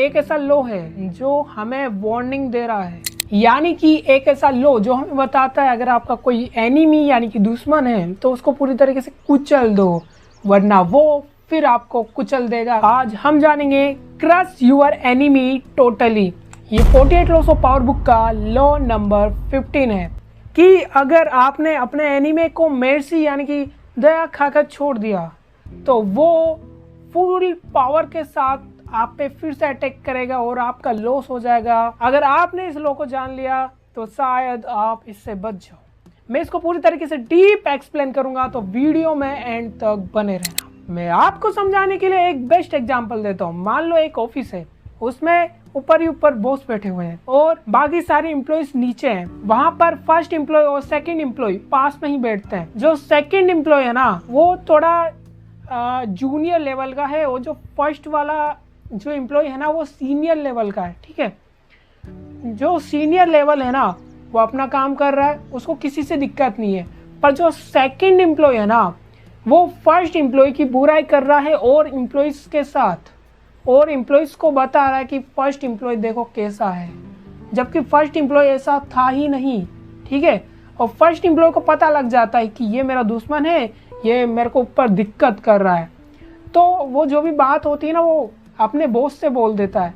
एक ऐसा लो है जो हमें वार्निंग दे रहा है, यानी कि एक ऐसा लो जो हमें बताता है अगर आपका कोई एनिमी यानी कि दुश्मन है तो उसको पूरी तरीके से कुचल दो, वरना वो फिर आपको कुचल देगा। आज हम जानेंगे क्रश योर एनिमी टोटली। ये 48 लॉस ऑफ पावर बुक का लॉ नंबर 15 है कि अगर आपने अपने एनिमी को मेर्सी यानी कि दया खाकर छोड़ दिया तो वो फुल पावर के साथ आप पे फिर से अटैक करेगा और आपका लॉस हो जाएगा। अगर आपने इस लॉ को जान लिया तो शायद आप इससे बच जाओ। मैं इसको पूरी तरीके से डीप एक्सप्लेन करूंगा, तो वीडियो में एंड तक बने रहना। मैं आपको समझाने के लिए एक बेस्ट एग्जांपल देता हूँ। मान लो एक ऑफिस है, उसमें ऊपर ही ऊपर बॉस बैठे हुए हैं और बाकी सारे एम्प्लॉयज नीचे हैं। वहां पर फर्स्ट एम्प्लॉय और सेकंड एम्प्लॉय पास में ही बैठते हैं। जो सेकंड एम्प्लॉय है ना वो थोड़ा जूनियर लेवल का है और जो फर्स्ट वाला जो एम्प्लॉय है ना वो सीनियर लेवल का है। ठीक है, जो सीनियर लेवल है ना वो अपना काम कर रहा है, उसको किसी से दिक्कत नहीं है। पर जो सेकंड एम्प्लॉय है ना वो फर्स्ट एम्प्लॉय की बुराई कर रहा है और एम्प्लॉयज के साथ, और एम्प्लॉयज को बता रहा है कि फर्स्ट एम्प्लॉय देखो कैसा है, जबकि फर्स्ट एम्प्लॉय ऐसा था ही नहीं। ठीक है, और फर्स्ट एम्प्लॉय को पता लग जाता है कि ये मेरा दुश्मन है, ये मेरे को ऊपर दिक्कत कर रहा है। तो वो जो भी बात होती है ना वो अपने बॉस से बोल देता है।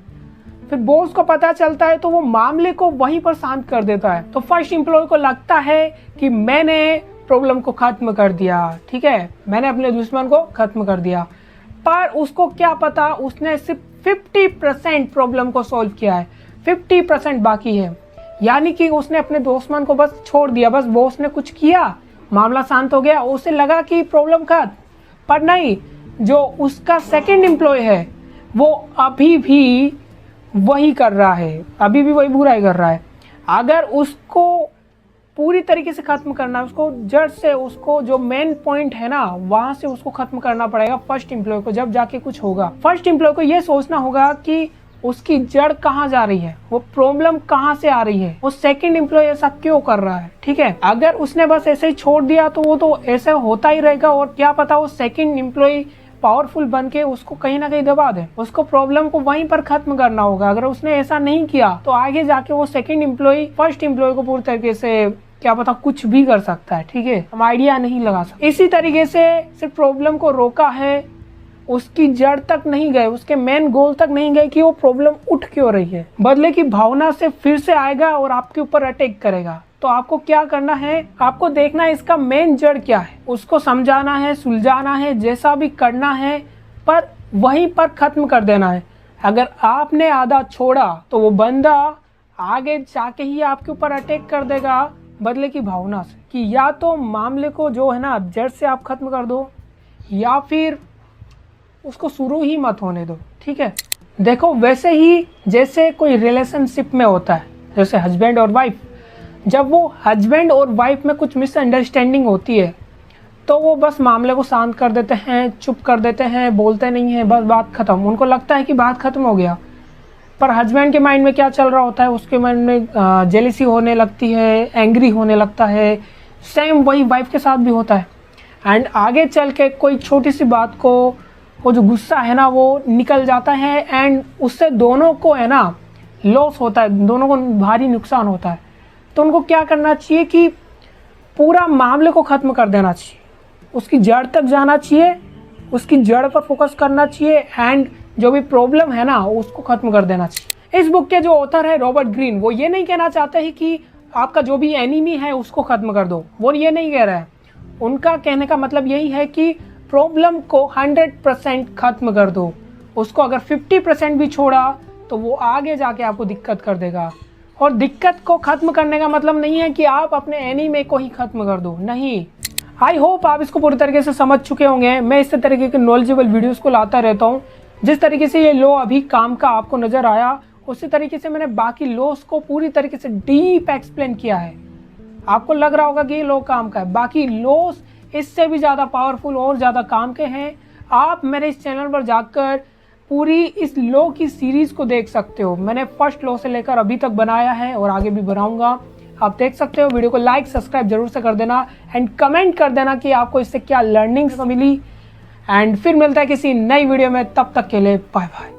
फिर बॉस को पता चलता है तो वो मामले को वहीं पर शांत कर देता है। तो फर्स्ट एम्प्लॉय को लगता है कि मैंने प्रॉब्लम को खत्म कर दिया, ठीक है, मैंने अपने दुश्मन को खत्म कर दिया। पर उसको क्या पता उसने सिर्फ 50% प्रॉब्लम को सॉल्व किया है, 50% बाकी है। यानी कि उसने अपने दुश्मन को बस छोड़ दिया, बस बॉस ने कुछ किया, मामला शांत हो गया, उसे लगा कि प्रॉब्लम खत्म। पर नहीं, जो उसका सेकंड एम्प्लॉय है वो अभी भी वही कर रहा है, अभी भी वही बुराई कर रहा है। अगर उसको पूरी तरीके से खत्म करना है, उसको जड़ से, उसको जो मेन पॉइंट है ना वहां से उसको खत्म करना पड़ेगा फर्स्ट एम्प्लॉय को, जब जाके कुछ होगा। फर्स्ट एम्प्लॉय को ये सोचना होगा कि उसकी जड़ कहाँ जा रही है, वो प्रॉब्लम कहाँ से आ रही है, वो सेकंड एम्प्लॉय ऐसा क्यों कर रहा है। ठीक है, अगर उसने बस ऐसे ही छोड़ दिया तो वो तो ऐसे होता ही रहेगा, और क्या पता वो सेकंड एम्प्लॉय पावरफुल बन के उसको कहीं ना कहीं दबा दे। उसको प्रॉब्लम को वहीं पर खत्म करना होगा। अगर उसने ऐसा नहीं किया तो आगे जाके वो सेकंड एम्प्लॉय फर्स्ट एम्प्लॉय को पूरी तरीके से क्या पता कुछ भी कर सकता है। ठीक है, हम आइडिया नहीं लगा सकते। इसी तरीके से सिर्फ प्रॉब्लम को रोका है, उसकी जड़ तक नहीं गए, उसके मेन गोल तक नहीं गए कि वो प्रॉब्लम उठ क्यों रही है। बदले की भावना से फिर से आएगा और आपके ऊपर अटैक करेगा। तो आपको क्या करना है, आपको देखना है इसका मेन जड़ क्या है, उसको समझाना है, सुलझाना है, जैसा भी करना है, पर वहीं पर खत्म कर देना है। अगर आपने आधा छोड़ा तो वो बंदा आगे जाके ही आपके ऊपर अटैक कर देगा बदले की भावना से, कि या तो मामले को जो है ना जड़ से आप खत्म कर दो या फिर उसको शुरू ही मत होने दो। ठीक है, देखो वैसे ही जैसे कोई रिलेशनशिप में होता है, जैसे हस्बैंड और वाइफ, जब वो हस्बैंड और वाइफ में कुछ मिसअंडरस्टैंडिंग होती है तो वो बस मामले को शांत कर देते हैं, चुप कर देते हैं, बोलते नहीं हैं, बस बात खत्म। उनको लगता है कि बात खत्म हो गया, पर हस्बैंड के माइंड में क्या चल रहा होता है, उसके माइंड में जेलिसी होने लगती है, एंग्री होने लगता है। सेम वही वाइफ के साथ भी होता है। एंड आगे चल के कोई छोटी सी बात को वो जो गुस्सा है ना वो निकल जाता है, एंड उससे दोनों को है ना लॉस होता है, दोनों को भारी नुकसान होता है। तो उनको क्या करना चाहिए कि पूरा मामले को ख़त्म कर देना चाहिए, उसकी जड़ तक जाना चाहिए, उसकी जड़ पर फोकस करना चाहिए, एंड जो भी प्रॉब्लम है ना उसको ख़त्म कर देना चाहिए। इस बुक के जो ऑथर है रॉबर्ट ग्रीन, वो ये नहीं कहना चाहते हैं कि आपका जो भी एनिमी है उसको ख़त्म कर दो, वो ये नहीं कह रहा है। उनका कहने का मतलब यही है कि प्रॉब्लम को 100% ख़त्म कर दो। उसको अगर 50% भी छोड़ा तो वो आगे जाके आपको दिक्कत कर देगा। और दिक्कत को ख़त्म करने का मतलब नहीं है कि आप अपने एनिमी को ही ख़त्म कर दो, नहीं। आई होप आप इसको पूरी तरीके से समझ चुके होंगे। मैं इस तरीके के नॉलेजेबल वीडियोस को लाता रहता हूँ। जिस तरीके से ये लॉ अभी काम का आपको नज़र आया, उसी तरीके से मैंने बाकी लॉस को पूरी तरीके से डीप एक्सप्लेन किया है। आपको लग रहा होगा कि ये लॉ काम का है, बाकी लॉस इससे भी ज़्यादा पावरफुल और ज़्यादा काम के हैं। आप मेरे इस चैनल पर जाकर पूरी इस लॉ की सीरीज़ को देख सकते हो। मैंने फर्स्ट लॉ से लेकर अभी तक बनाया है और आगे भी बनाऊंगा, आप देख सकते हो। वीडियो को लाइक सब्सक्राइब जरूर से कर देना एंड कमेंट कर देना कि आपको इससे क्या लर्निंग्स मिली। एंड फिर मिलता है किसी नई वीडियो में, तब तक के लिए बाय बाय।